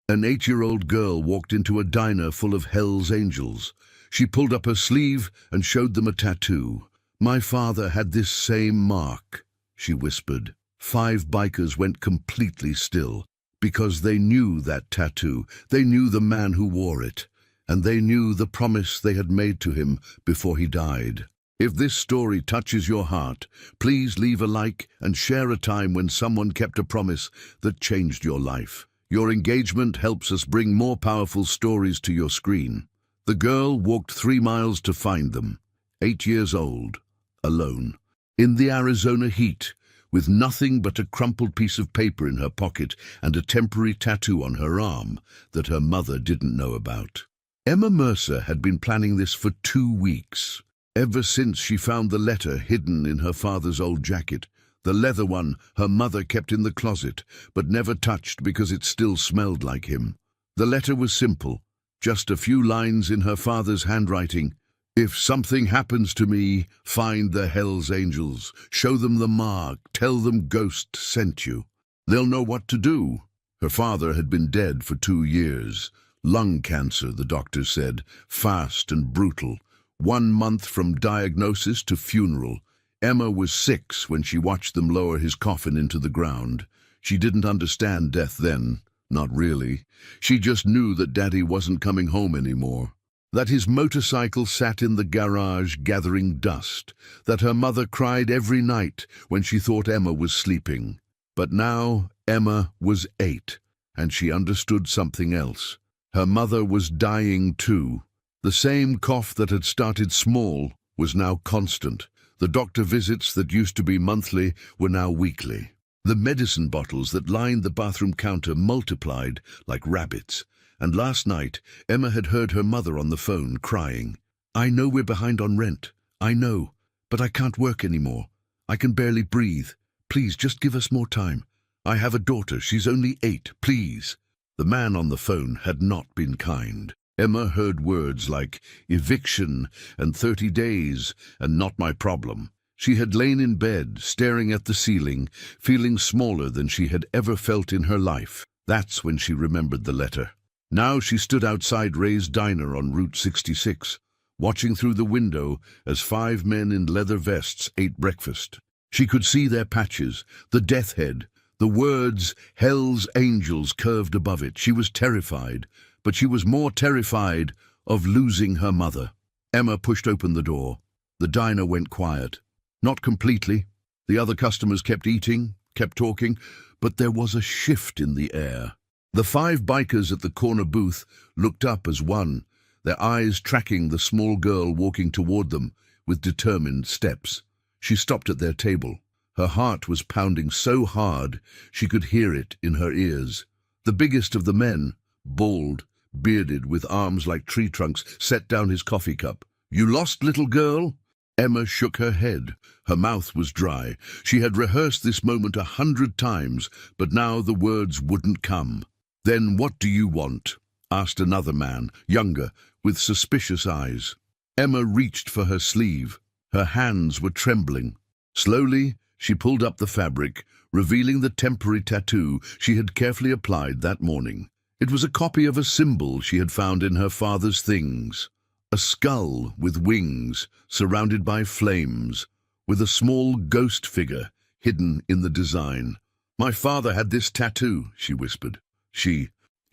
An 8-year-old girl walked into a diner full of Hell's Angels. She pulled up her sleeve and showed them a tattoo. "My father had this same mark," she whispered. 5 bikers went completely still, because they knew that tattoo. They knew the man who wore it, and they knew the promise they had made to him before he died. If this story touches your heart, please leave a like and share a time when someone kept a promise that changed your life. Your engagement helps us bring more powerful stories to your screen. The girl walked 3 miles to find them, 8 years old, alone, in the Arizona heat, with nothing but a crumpled piece of paper in her pocket and a temporary tattoo on her arm that her mother didn't know about. Emma Mercer had been planning this for 2 weeks, ever since she found the letter hidden in her father's old jacket. The leather one her mother kept in the closet, but never touched because it still smelled like him. The letter was simple, just a few lines in her father's handwriting. "If something happens to me, find the Hell's Angels. Show them the mark. Tell them Ghost sent you. They'll know what to do." Her father had been dead for 2 years. Lung cancer, the doctor said, fast and brutal. 1 month from diagnosis to funeral. Emma was 6 when she watched them lower his coffin into the ground. She didn't understand death then, not really. She just knew that Daddy wasn't coming home anymore, that his motorcycle sat in the garage gathering dust, that her mother cried every night when she thought Emma was sleeping. But now Emma was 8, and she understood something else. Her mother was dying too. The same cough that had started small was now constant. The doctor visits that used to be monthly were now weekly. The medicine bottles that lined the bathroom counter multiplied like rabbits. And last night, Emma had heard her mother on the phone crying. "I know we're behind on rent. I know. But I can't work anymore. I can barely breathe. Please, just give us more time. I have a daughter. She's only 8. Please." The man on the phone had not been kind. Emma heard words like eviction and 30 days and not my problem. She had lain in bed, staring at the ceiling, feeling smaller than she had ever felt in her life. That's when she remembered the letter. Now she stood outside Ray's diner on Route 66, watching through the window as 5 men in leather vests ate breakfast. She could see their patches, the death head, the words Hell's Angels curved above it. She was terrified, but she was more terrified of losing her mother. Emma pushed open the door. The diner went quiet. Not completely. The other customers kept eating, kept talking, but there was a shift in the air. The 5 bikers at the corner booth looked up as one, their eyes tracking the small girl walking toward them with determined steps. She stopped at their table. Her heart was pounding so hard she could hear it in her ears. The biggest of the men, bald, bearded, with arms like tree trunks, set down his coffee cup. "You lost, little girl?" Emma shook her head. Her mouth was dry. She had rehearsed this moment 100 times, but now the words wouldn't come. "Then what do you want?" asked another man, younger, with suspicious eyes. Emma reached for her sleeve. Her hands were trembling. Slowly, she pulled up the fabric, revealing the temporary tattoo she had carefully applied that morning. It was a copy of a symbol she had found in her father's things. A skull with wings, surrounded by flames, with a small ghost figure hidden in the design. "My father had this tattoo," she whispered. He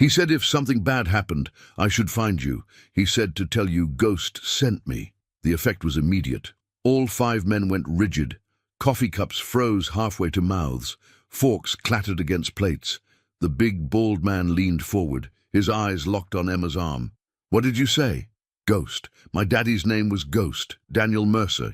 said if something bad happened, I should find you. He said to tell you Ghost sent me." The effect was immediate. All 5 men went rigid. Coffee cups froze halfway to mouths. Forks clattered against plates. The big, bald man leaned forward, his eyes locked on Emma's arm. "What did you say?" "Ghost. My daddy's name was Ghost. Daniel Mercer.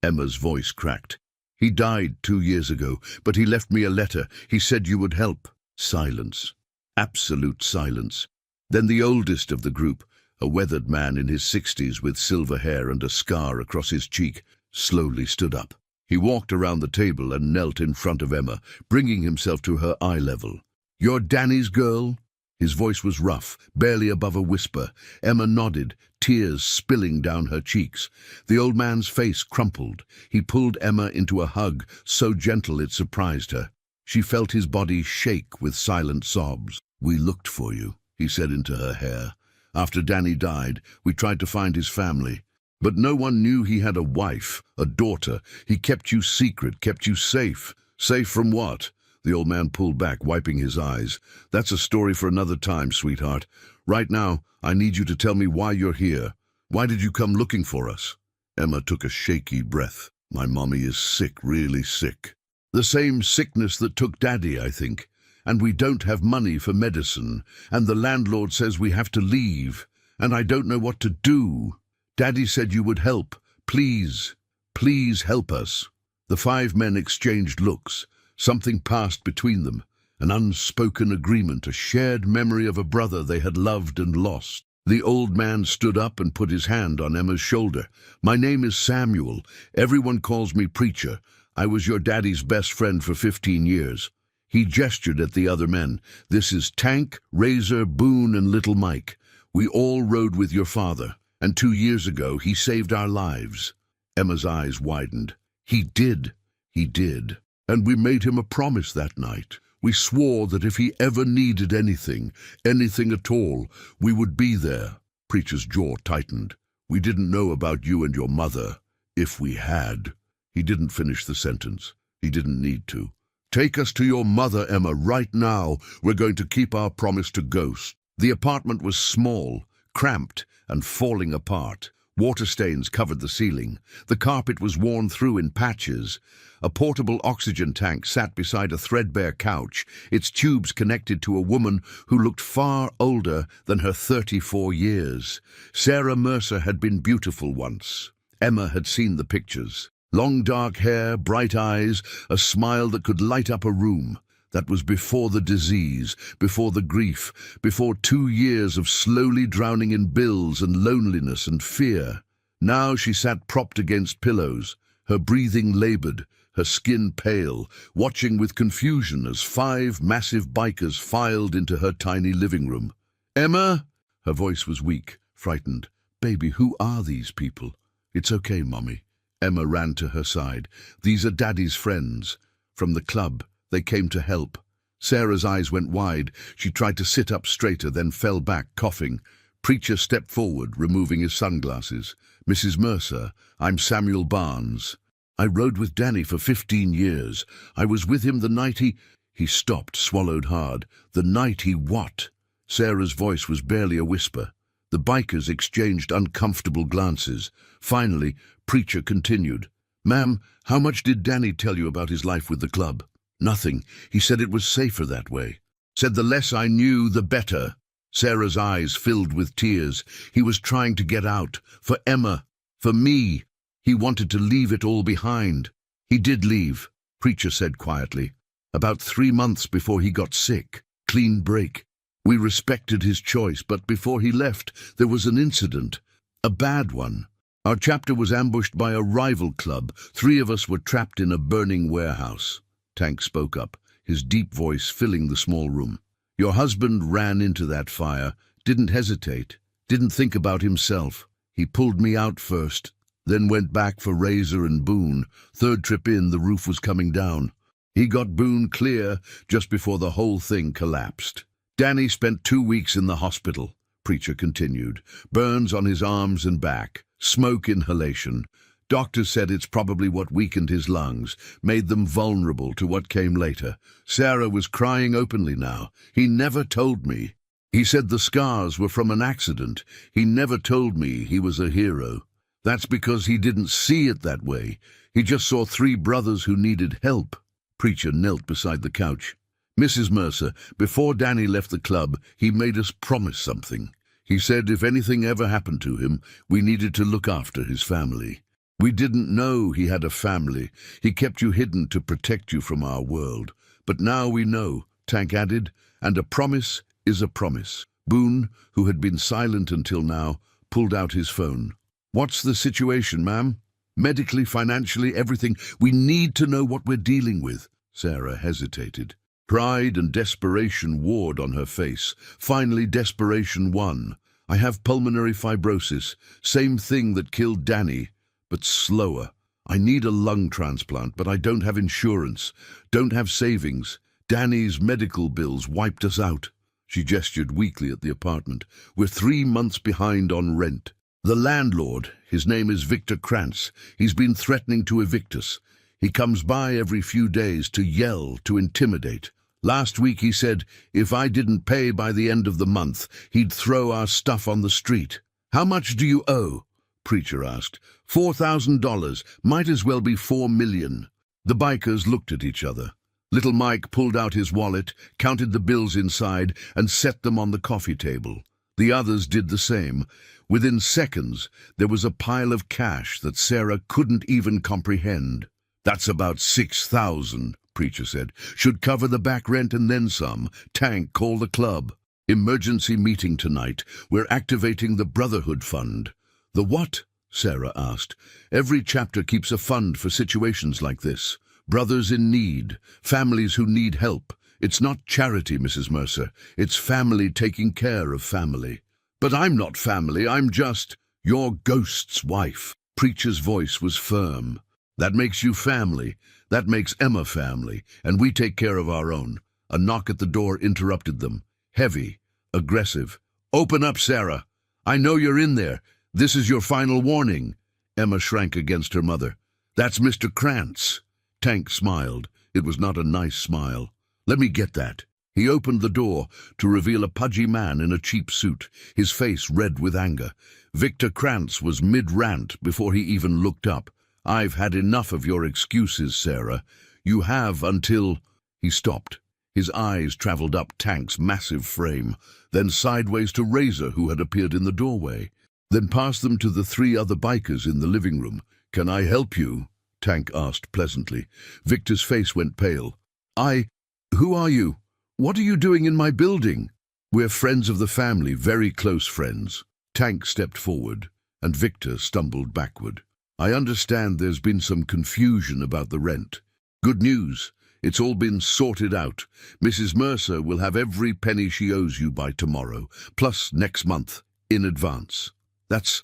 Emma's voice cracked. "He died 2 years ago, but he left me a letter. He said you would help." Silence. Absolute silence. Then the oldest of the group, a weathered man in his 60s with silver hair and a scar across his cheek, slowly stood up. He walked around the table and knelt in front of Emma, bringing himself to her eye level. "You're Danny's girl?" His voice was rough, barely above a whisper. Emma nodded, tears spilling down her cheeks. The old man's face crumpled. He pulled Emma into a hug, so gentle it surprised her. She felt his body shake with silent sobs. "We looked for you," he said into her hair. "After Danny died, we tried to find his family. But no one knew he had a wife, a daughter. He kept you secret, kept you safe." "Safe from what?" The old man pulled back, wiping his eyes. "That's a story for another time, sweetheart. Right now, I need you to tell me why you're here. Why did you come looking for us?" Emma took a shaky breath. "My mommy is sick, really sick. The same sickness that took Daddy, I think. And we don't have money for medicine. And the landlord says we have to leave. And I don't know what to do. Daddy said you would help. Please, please help us." The 5 men exchanged looks. Something passed between them. An unspoken agreement, a shared memory of a brother they had loved and lost. The old man stood up and put his hand on Emma's shoulder. "My name is Samuel. Everyone calls me Preacher. I was your daddy's best friend for 15 years. He gestured at the other men. "This is Tank, Razor, Boone, and Little Mike. We all rode with your father, and 2 years ago he saved our lives." Emma's eyes widened. "He did. He did. And we made him a promise that night. We swore that if he ever needed anything, anything at all, we would be there." Preacher's jaw tightened. "We didn't know about you and your mother. If we had." He didn't finish the sentence. He didn't need to. "Take us to your mother, Emma, right now. We're going to keep our promise to Ghost." The apartment was small, cramped, and falling apart. Water stains covered the ceiling. The carpet was worn through in patches. A portable oxygen tank sat beside a threadbare couch, its tubes connected to a woman who looked far older than her 34 years. Sarah Mercer had been beautiful once. Emma had seen the pictures. Long dark hair, bright eyes, a smile that could light up a room. That was before the disease, before the grief, before 2 years of slowly drowning in bills and loneliness and fear. Now she sat propped against pillows, her breathing labored, her skin pale, watching with confusion as 5 massive bikers filed into her tiny living room. "Emma?" Her voice was weak, frightened. "Baby, who are these people?" "It's okay, Mommy." Emma ran to her side. "These are Daddy's friends. From the club. They came to help." Sarah's eyes went wide. She tried to sit up straighter, then fell back, coughing. Preacher stepped forward, removing his sunglasses. "Mrs. Mercer, I'm Samuel Barnes. I rode with Danny for 15 years. I was with him the night he—" He stopped, swallowed hard. "The night he what?" Sarah's voice was barely a whisper. The bikers exchanged uncomfortable glances. Finally, Preacher continued. "Ma'am, how much did Danny tell you about his life with the club?" "Nothing. He said it was safer that way. Said the less I knew, the better." Sarah's eyes filled with tears. "He was trying to get out. For Emma. For me. He wanted to leave it all behind." "He did leave," Preacher said quietly. "About 3 months before he got sick. Clean break. We respected his choice, but before he left, there was an incident. A bad one. Our chapter was ambushed by a rival club. 3 of us were trapped in a burning warehouse." Tank spoke up, his deep voice filling the small room. "Your husband ran into that fire, didn't hesitate, didn't think about himself. He pulled me out first, then went back for Razor and Boone. 3rd trip in, the roof was coming down. He got Boone clear just before the whole thing collapsed. Danny spent 2 weeks in the hospital," Preacher continued. "Burns on his arms and back, smoke inhalation. Doctors said it's probably what weakened his lungs, made them vulnerable to what came later. Sarah was crying openly now. He never told me. He said the scars were from an accident. He never told me he was a hero. That's because he didn't see it that way. He just saw 3 brothers who needed help." Preacher knelt beside the couch. "Mrs. Mercer, before Danny left the club, he made us promise something. He said if anything ever happened to him, we needed to look after his family. We didn't know he had a family. He kept you hidden to protect you from our world. But now we know," Tank added, "and a promise is a promise." Boone, who had been silent until now, pulled out his phone. "What's the situation, ma'am? Medically, financially, everything. We need to know what we're dealing with." Sarah hesitated. Pride and desperation warred on her face. Finally, desperation won. "I have pulmonary fibrosis, same thing that killed Danny, but slower. I need a lung transplant, but I don't have insurance, don't have savings. Danny's medical bills wiped us out." She gestured weakly at the apartment. We're 3 months behind on rent. The landlord, his name is Victor Krantz, he's been threatening to evict us. He comes by every few days to yell, to intimidate. Last week he said if I didn't pay by the end of the month, he'd throw our stuff on the street. How much do you owe? Preacher asked. $4,000. Might as well be $4 million. The bikers looked at each other. Little Mike pulled out his wallet, counted the bills inside, and set them on the coffee table. The others did the same. Within seconds, there was a pile of cash that Sarah couldn't even comprehend. That's about 6,000, Preacher said. Should cover the back rent and then some. Tank, call the club. Emergency meeting tonight. We're activating the Brotherhood fund. The what? Sarah asked. Every chapter keeps a fund for situations like this. Brothers in need, families who need help. It's not charity, Mrs. Mercer. It's family taking care of family. But I'm not family, I'm just your ghost's wife. Preacher's voice was firm. That makes you family. That makes Emma family, and we take care of our own. A knock at the door interrupted them. Heavy, aggressive. Open up, Sarah. I know you're in there. This is your final warning. Emma shrank against her mother. That's Mr. Krantz. Tank smiled. It was not a nice smile. Let me get that. He opened the door to reveal a pudgy man in a cheap suit, his face red with anger. Victor Krantz was mid-rant before he even looked up. I've had enough of your excuses, Sarah. You have until... He stopped. His eyes traveled up Tank's massive frame, then sideways to Razor, who had appeared in the doorway, then past them to the 3 other bikers in the living room. Can I help you? Tank asked pleasantly. Victor's face went pale. Who are you? What are you doing in my building? We're friends of the family, very close friends. Tank stepped forward, and Victor stumbled backward. I understand there's been some confusion about the rent. Good news. It's all been sorted out. Mrs. Mercer will have every penny she owes you by tomorrow, plus next month, in advance. That's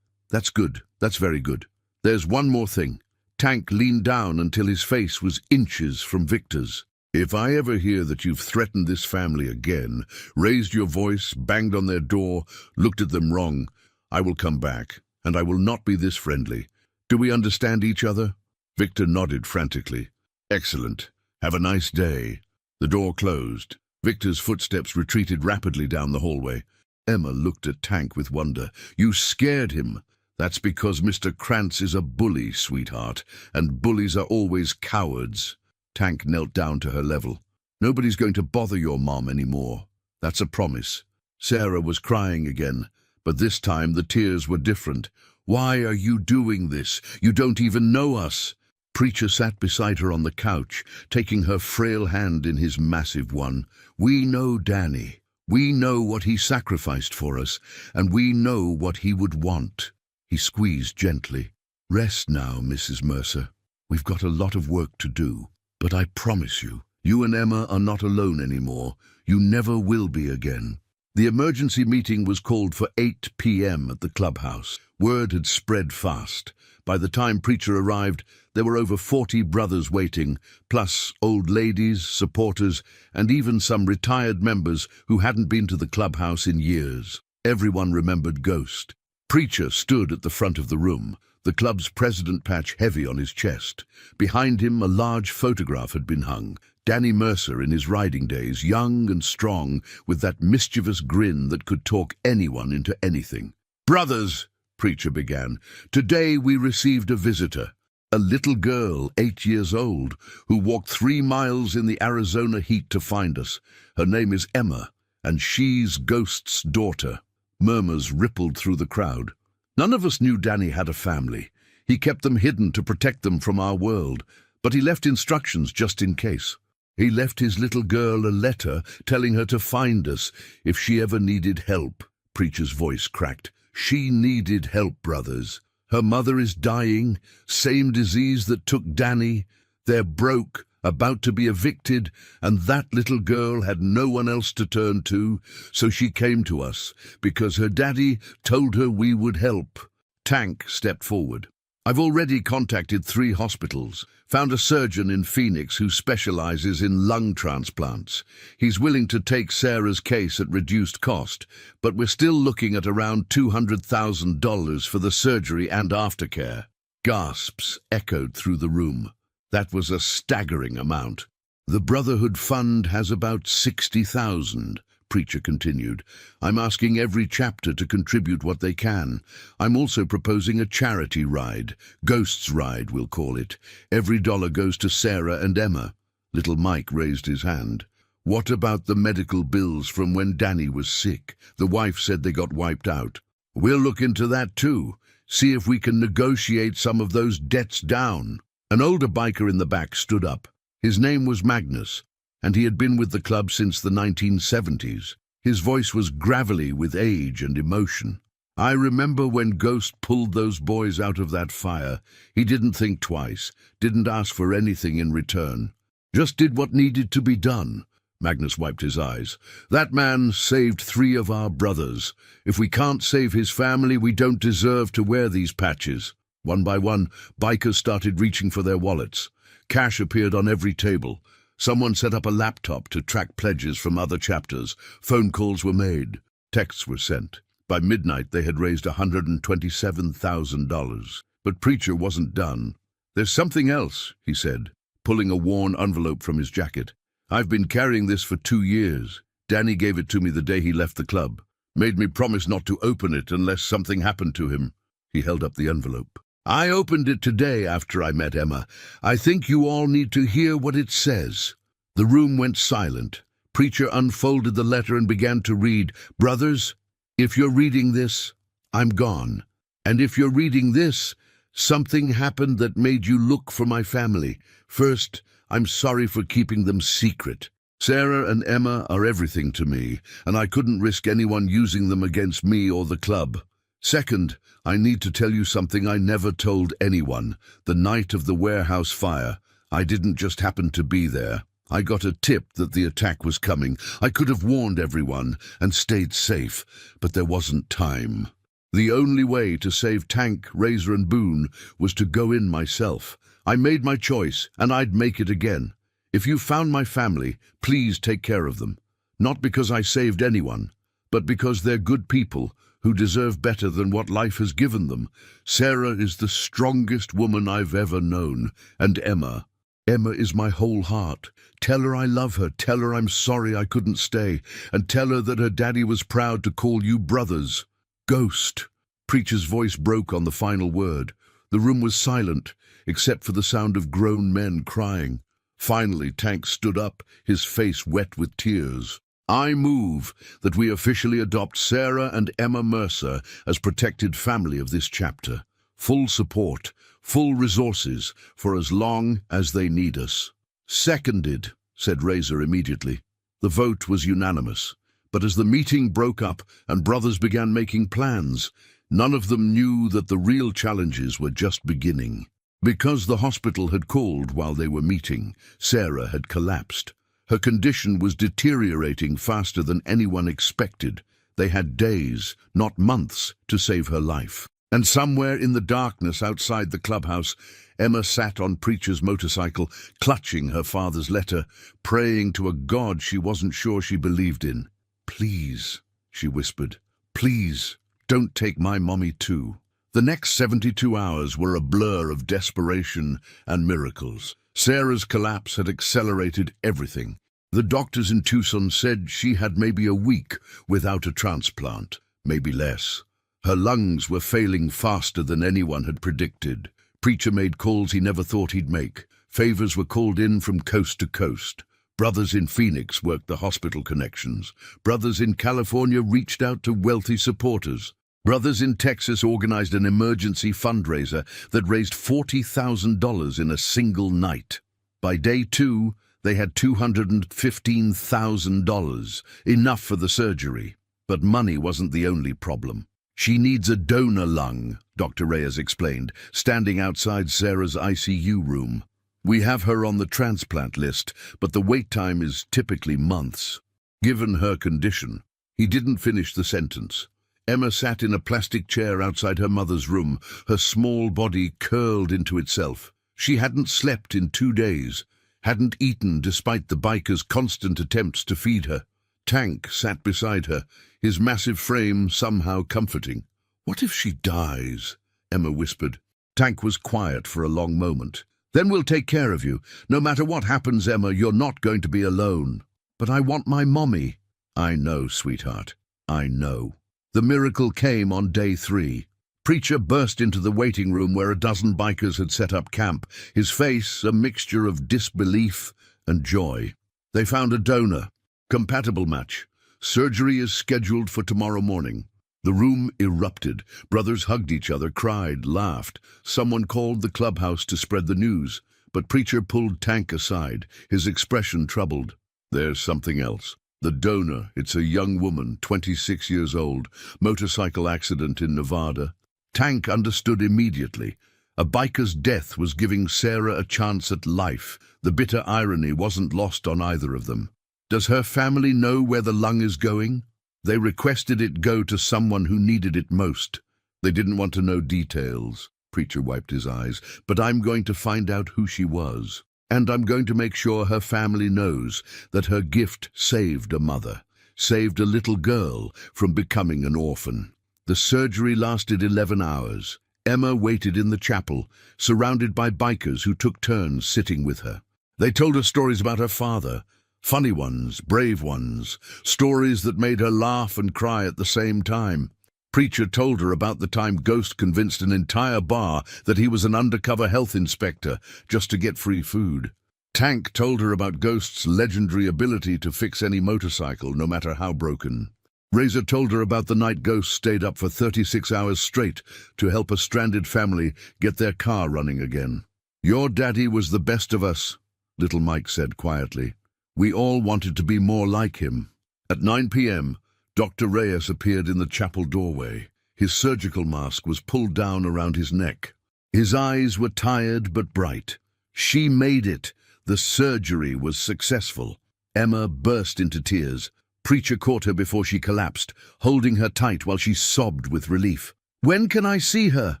good. That's very good. There's one more thing. Tank leaned down until his face was inches from Victor's. If I ever hear that you've threatened this family again, raised your voice, banged on their door, looked at them wrong, I will come back, and I will not be this friendly. Do we understand each other? Victor nodded frantically. Excellent. Have a nice day. The door closed. Victor's footsteps retreated rapidly down the hallway. Emma looked at Tank with wonder. You scared him. That's because Mr. Krantz is a bully, sweetheart, and bullies are always cowards. Tank knelt down to her level. Nobody's going to bother your mom anymore. That's a promise. Sarah was crying again, but this time the tears were different. Why are you doing this? You don't even know us. Preacher sat beside her on the couch, taking her frail hand in his massive one. We know Danny. We know what he sacrificed for us, and we know what he would want. He squeezed gently. Rest now, Mrs. Mercer. We've got a lot of work to do. But I promise you, you and Emma are not alone anymore. You never will be again. The emergency meeting was called for 8 p.m. at the clubhouse. Word had spread fast. By the time Preacher arrived, there were over 40 brothers waiting, plus old ladies, supporters, and even some retired members who hadn't been to the clubhouse in years. Everyone remembered Ghost. Preacher stood at the front of the room, the club's president patch heavy on his chest. Behind him, a large photograph had been hung. Danny Mercer in his riding days, young and strong, with that mischievous grin that could talk anyone into anything. Brothers, Preacher began, today we received a visitor. A little girl, 8 years old, who walked 3 miles in the Arizona heat to find us. Her name is Emma, and she's Ghost's daughter. Murmurs rippled through the crowd. None of us knew Danny had a family. He kept them hidden to protect them from our world, but he left instructions just in case. He left his little girl a letter telling her to find us if she ever needed help. Preacher's voice cracked. She needed help, brothers. Her mother is dying, same disease that took Danny. They're broke, about to be evicted, and that little girl had no one else to turn to, so she came to us, because her daddy told her we would help. Tank stepped forward. I've already contacted 3 hospitals, found a surgeon in Phoenix who specializes in lung transplants. He's willing to take Sarah's case at reduced cost, but we're still looking at around $200,000 for the surgery and aftercare. Gasps echoed through the room. That was a staggering amount. The Brotherhood Fund has about 60,000. Preacher continued. I'm asking every chapter to contribute what they can. I'm also proposing a charity ride. Ghosts Ride, we'll call it. Every dollar goes to Sarah and Emma. Little Mike raised his hand. What about the medical bills from when Danny was sick? The wife said they got wiped out. We'll look into that too. See if we can negotiate some of those debts down. An older biker in the back stood up. His name was Magnus, and he had been with the club since the 1970s. His voice was gravelly with age and emotion. I remember when Ghost pulled those boys out of that fire. He didn't think twice, didn't ask for anything in return. Just did what needed to be done. Magnus wiped his eyes. That man saved 3 of our brothers. If we can't save his family, we don't deserve to wear these patches. One by one, bikers started reaching for their wallets. Cash appeared on every table. Someone set up a laptop to track pledges from other chapters. Phone calls were made. Texts were sent. By midnight, they had raised $127,000. But Preacher wasn't done. There's something else, he said, pulling a worn envelope from his jacket. I've been carrying this for 2 years. Danny gave it to me the day he left the club. Made me promise not to open it unless something happened to him. He held up the envelope. I opened it today after I met Emma. I think you all need to hear what it says. The room went silent. Preacher unfolded the letter and began to read. Brothers, if you're reading this, I'm gone. And if you're reading this, something happened that made you look for my family. First, I'm sorry for keeping them secret. Sarah and Emma are everything to me, and I couldn't risk anyone using them against me or the club. Second, I need to tell you something I never told anyone. The night of the warehouse fire, I didn't just happen to be there. I got a tip that the attack was coming. I could have warned everyone and stayed safe, but there wasn't time. The only way to save Tank, Razor and Boone was to go in myself. I made my choice, and I'd make it again. If you found my family, please take care of them. Not because I saved anyone, but because they're good people who deserve better than what life has given them. Sarah is the strongest woman I've ever known, and Emma is my whole heart. Tell her I love her, tell her I'm sorry I couldn't stay, and tell her that her daddy was proud to call you brothers. Ghost. Preacher's voice broke on the final word. The room was silent, except for the sound of grown men crying. Finally, Tank stood up, his face wet with tears. I move that we officially adopt Sarah and Emma Mercer as protected family of this chapter. Full support, full resources for as long as they need us. Seconded, said Razor immediately. The vote was unanimous, but as the meeting broke up and brothers began making plans, none of them knew that the real challenges were just beginning. Because the hospital had called while they were meeting, Sarah had collapsed. Her condition was deteriorating faster than anyone expected. They had days, not months, to save her life. And somewhere in the darkness outside the clubhouse, Emma sat on Preacher's motorcycle, clutching her father's letter, praying to a God she wasn't sure she believed in. Please, she whispered, please, don't take my mommy too. The next 72 hours were a blur of desperation and miracles. Sarah's collapse had accelerated everything. The doctors in Tucson said she had maybe a week without a transplant, maybe less. Her lungs were failing faster than anyone had predicted. Preacher made calls he never thought he'd make. Favors were called in from coast to coast. Brothers in Phoenix worked the hospital connections. Brothers in California reached out to wealthy supporters. Brothers in Texas organized an emergency fundraiser that raised $40,000 in a single night. By day 2, they had $215,000, enough for the surgery. But money wasn't the only problem. She needs a donor lung, Dr. Reyes explained, standing outside Sarah's ICU room. We have her on the transplant list, but the wait time is typically months. Given her condition, he didn't finish the sentence. Emma sat in a plastic chair outside her mother's room, her small body curled into itself. She hadn't slept in 2 days, hadn't eaten despite the bikers' constant attempts to feed her. Tank sat beside her, his massive frame somehow comforting. "What if she dies?" Emma whispered. Tank was quiet for a long moment. "Then we'll take care of you. No matter what happens, Emma, you're not going to be alone." "But I want my mommy." "I know, sweetheart. I know." The miracle came on day 3. Preacher burst into the waiting room where a dozen bikers had set up camp, his face a mixture of disbelief and joy. "They found a donor. Compatible match. Surgery is scheduled for tomorrow morning." The room erupted. Brothers hugged each other, cried, laughed. Someone called the clubhouse to spread the news, but Preacher pulled Tank aside, his expression troubled. "There's something else. The donor, it's a young woman, 26 years old, motorcycle accident in Nevada." Tank understood immediately. A biker's death was giving Sarah a chance at life. The bitter irony wasn't lost on either of them. "Does her family know where the lung is going?" "They requested it go to someone who needed it most. They didn't want to know details." Preacher wiped his eyes. "But I'm going to find out who she was. And I'm going to make sure her family knows that her gift saved a mother, saved a little girl from becoming an orphan." The surgery lasted 11 hours. Emma waited in the chapel, surrounded by bikers who took turns sitting with her. They told her stories about her father, funny ones, brave ones, stories that made her laugh and cry at the same time. Preacher told her about the time Ghost convinced an entire bar that he was an undercover health inspector just to get free food. Tank told her about Ghost's legendary ability to fix any motorcycle, no matter how broken. Razor told her about the night Ghost stayed up for 36 hours straight to help a stranded family get their car running again. "Your daddy was the best of us," little Mike said quietly. "We all wanted to be more like him." At 9 p.m., Dr. Reyes appeared in the chapel doorway. His surgical mask was pulled down around his neck. His eyes were tired but bright. She made it. The surgery was successful. Emma burst into tears. Preacher caught her before she collapsed, holding her tight while she sobbed with relief. "When can I see her?"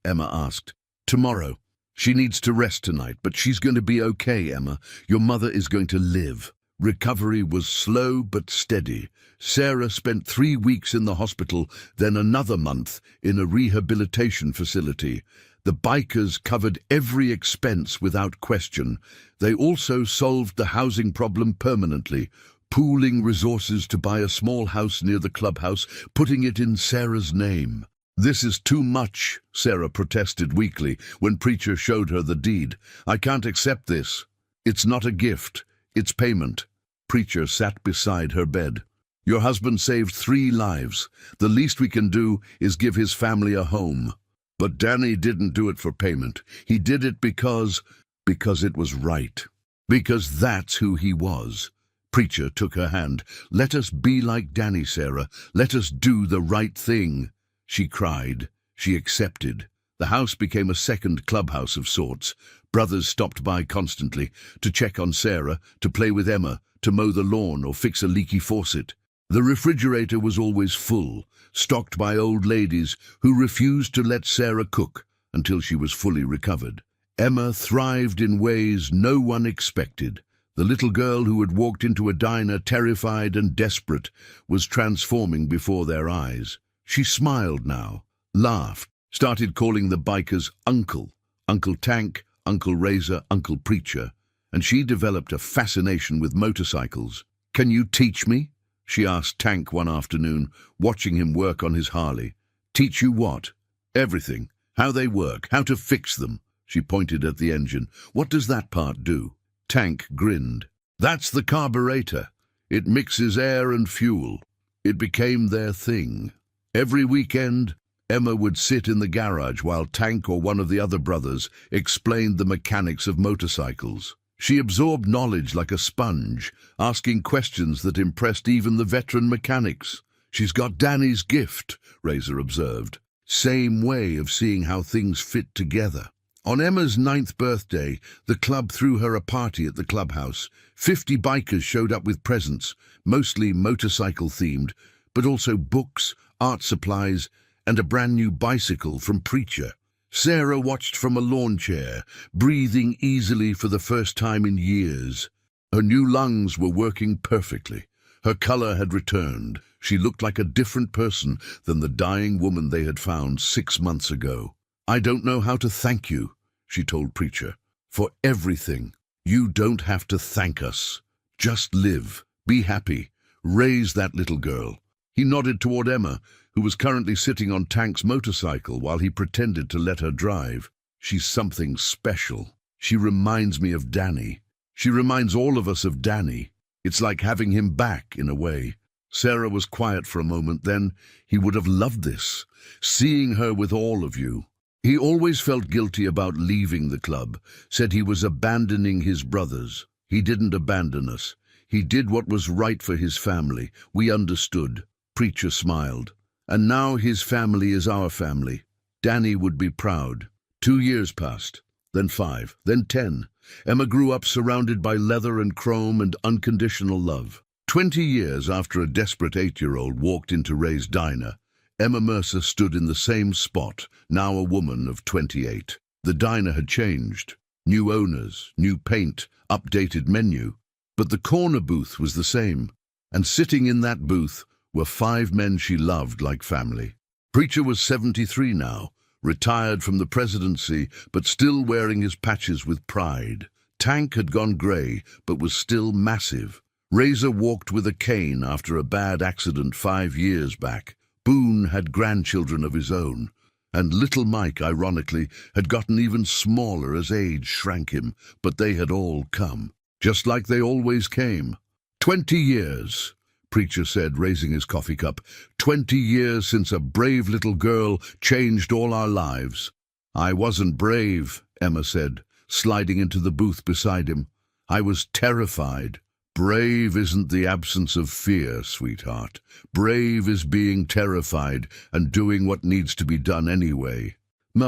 Emma asked. "Tomorrow. She needs to rest tonight, but she's going to be okay, Emma. Your mother is going to live." Recovery was slow but steady. Sarah spent 3 weeks in the hospital, then another month in a rehabilitation facility. The bikers covered every expense without question. They also solved the housing problem permanently, pooling resources to buy a small house near the clubhouse, putting it in Sarah's name. "This is too much," Sarah protested weakly when Preacher showed her the deed. "I can't accept this. It's not a gift. It's payment." Preacher sat beside her bed. "Your husband saved 3 lives. The least we can do is give his family a home. But Danny didn't do it for payment. He did it because it was right. Because that's who he was." Preacher took her hand. "Let us be like Danny, Sarah. Let us do the right thing." She cried. She accepted. The house became a second clubhouse of sorts. Brothers stopped by constantly, to check on Sarah, to play with Emma, to mow the lawn or fix a leaky faucet. The refrigerator was always full, stocked by old ladies who refused to let Sarah cook until she was fully recovered. Emma thrived in ways no one expected. The little girl who had walked into a diner terrified and desperate was transforming before their eyes. She smiled now, laughed, started calling the bikers Uncle, Uncle Tank, Uncle Razor, Uncle Preacher, and she developed a fascination with motorcycles. "Can you teach me?" she asked Tank one afternoon, watching him work on his Harley. "Teach you what?" "Everything. How they work, how to fix them." She pointed at the engine. "What does that part do?" Tank grinned. "That's the carburetor. It mixes air and fuel." It became their thing. Every weekend, Emma would sit in the garage while Tank or one of the other brothers explained the mechanics of motorcycles. She absorbed knowledge like a sponge, asking questions that impressed even the veteran mechanics. "She's got Danny's gift," Razor observed. "Same way of seeing how things fit together." On Emma's 9th birthday, the club threw her a party at the clubhouse. 50 bikers showed up with presents, mostly motorcycle-themed, but also books, art supplies, and a brand new bicycle from Preacher. Sarah watched from a lawn chair, breathing easily for the first time in years. Her new lungs were working perfectly. Her color had returned. She looked like a different person than the dying woman they had found 6 months ago. "I don't know how to thank you," she told Preacher, "for everything. You don't have to thank us. Just live, be happy, raise that little girl." He nodded toward Emma, who was currently sitting on Tank's motorcycle while he pretended to let her drive. "She's something special. She reminds me of Danny. She reminds all of us of Danny. It's like having him back, in a way." Sarah was quiet for a moment. Then, "He would have loved this, seeing her with all of you. He always felt guilty about leaving the club, said he was abandoning his brothers. He didn't abandon us. He did what was right for his family. We understood." Preacher smiled. "And now his family is our family. Danny would be proud." 2 years passed, then 5, then 10. Emma grew up surrounded by leather and chrome and unconditional love. 20 years after a desperate 8-year-old walked into Ray's diner, Emma Mercer stood in the same spot, now a woman of 28. The diner had changed. New owners, new paint, updated menu. But the corner booth was the same. And sitting in that booth were 5 men she loved like family. Preacher was 73 now, retired from the presidency, but still wearing his patches with pride. Tank had gone grey, but was still massive. Razor walked with a cane after a bad accident 5 years back. Boone had grandchildren of his own. And little Mike, ironically, had gotten even smaller as age shrank him, but they had all come, just like they always came. 20 years, Preacher said, raising his coffee cup. 20 years since a brave little girl changed all our lives. "I wasn't brave," Emma said, sliding into the booth beside him. "I was terrified." "Brave isn't the absence of fear, sweetheart. Brave is being terrified and doing what needs to be done anyway."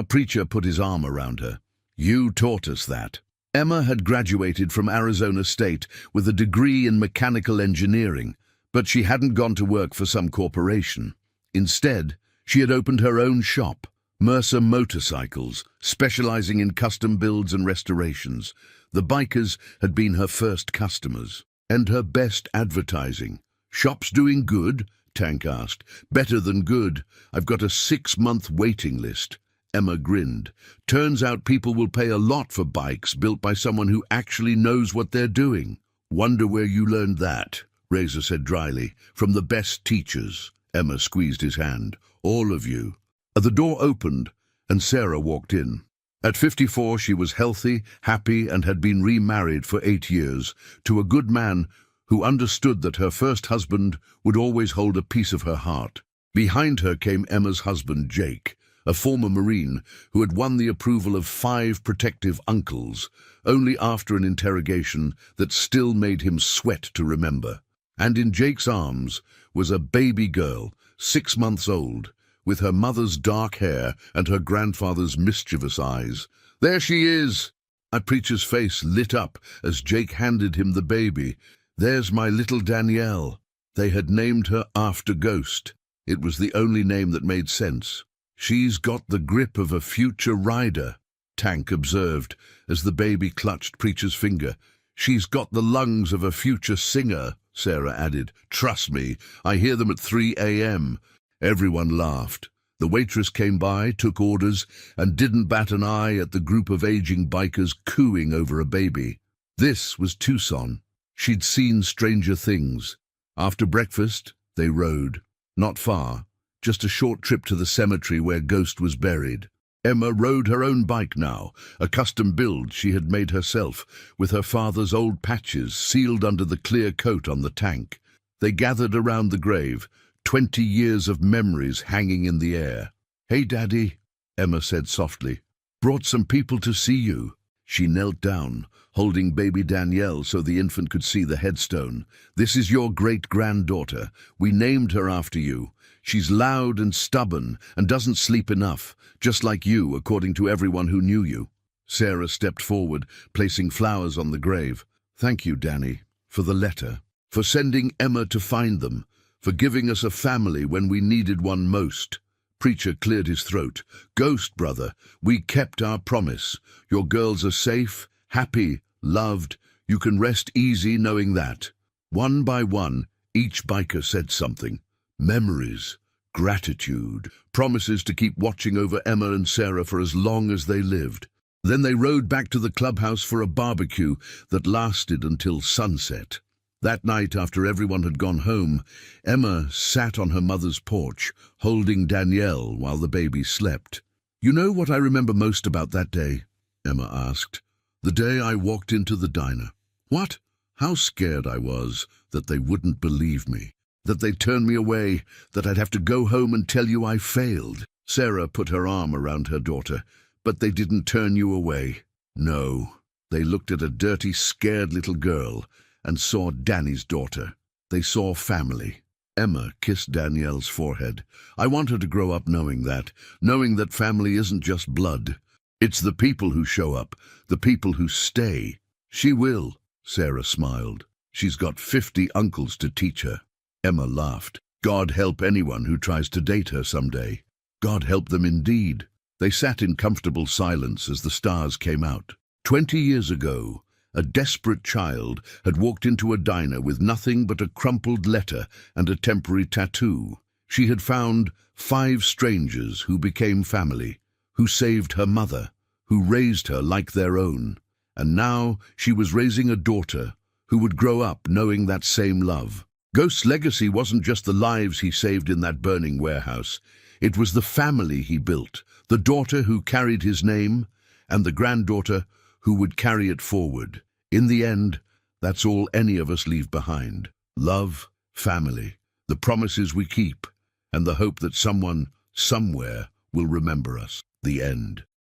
Preacher put his arm around her. "You taught us that." Emma had graduated from Arizona State with a degree in mechanical engineering, but she hadn't gone to work for some corporation. Instead, she had opened her own shop, Mercer Motorcycles, specializing in custom builds and restorations. The bikers had been her first customers. And her best advertising. "Shop's doing good?" Tank asked. "Better than good. I've got a 6-month waiting list." Emma grinned. "Turns out people will pay a lot for bikes built by someone who actually knows what they're doing." "Wonder where you learned that," Razor said dryly. "From the best teachers." Emma squeezed his hand. "All of you." The door opened, and Sarah walked in. At 54, she was healthy, happy, and had been remarried for 8 years to a good man who understood that her first husband would always hold a piece of her heart. Behind her came Emma's husband, Jake, a former Marine who had won the approval of 5 protective uncles, only after an interrogation that still made him sweat to remember. And in Jake's arms was a baby girl, 6 months old, with her mother's dark hair and her grandfather's mischievous eyes. "There she is!" A Preacher's face lit up as Jake handed him the baby. "There's my little Danielle." They had named her after Ghost. It was the only name that made sense. "She's got the grip of a future rider," Tank observed as the baby clutched Preacher's finger. "She's got the lungs of a future singer," Sarah added. "Trust me, I hear them at 3 a.m. Everyone laughed. The waitress came by, took orders, and didn't bat an eye at the group of aging bikers cooing over a baby. This was Tucson. She'd seen stranger things. After breakfast, they rode. Not far, just a short trip to the cemetery where Ghost was buried. Emma rode her own bike now, a custom build she had made herself, with her father's old patches sealed under the clear coat on the tank. They gathered around the grave, 20 years of memories hanging in the air. "Hey, Daddy," Emma said softly. "Brought some people to see you." She knelt down, holding baby Danielle so the infant could see the headstone. "This is your great-granddaughter. We named her after you. She's loud and stubborn and doesn't sleep enough, just like you, according to everyone who knew you." Sarah stepped forward, placing flowers on the grave. "Thank you, Danny, for the letter, for sending Emma to find them, for giving us a family when we needed one most. Preacher cleared his throat. Ghost brother, we kept our promise. Your girls are safe, happy, loved. You can rest easy knowing that. One by one, each biker said something. Memories, gratitude, promises to keep watching over Emma and Sarah for as long as they lived. Then they rode back to the clubhouse for a barbecue that lasted until sunset. That night, after everyone had gone home, Emma sat on her mother's porch, holding Danielle while the baby slept. "You know what I remember most about that day?" Emma asked. "The day I walked into the diner." "What?" "How scared I was that they wouldn't believe me, that they'd turn me away, that I'd have to go home and tell you I failed." Sarah put her arm around her daughter. "But they didn't turn you away." "No, they looked at a dirty, scared little girl and saw Danny's daughter. They saw family." Emma kissed Danielle's forehead. "I want her to grow up knowing that family isn't just blood. It's the people who show up, the people who stay." "She will," Sarah smiled. "She's got 50 uncles to teach her." Emma laughed. "God help anyone who tries to date her someday." God help them indeed. They sat in comfortable silence as the stars came out. 20 years ago, a desperate child had walked into a diner with nothing but a crumpled letter and a temporary tattoo. She had found 5 strangers who became family, who saved her mother, who raised her like their own. And now she was raising a daughter who would grow up knowing that same love. Ghost's legacy wasn't just the lives he saved in that burning warehouse. It was the family he built, the daughter who carried his name, and the granddaughter who would carry it forward. In the end, that's all any of us leave behind. Love, family, the promises we keep, and the hope that someone, somewhere, will remember us. The end.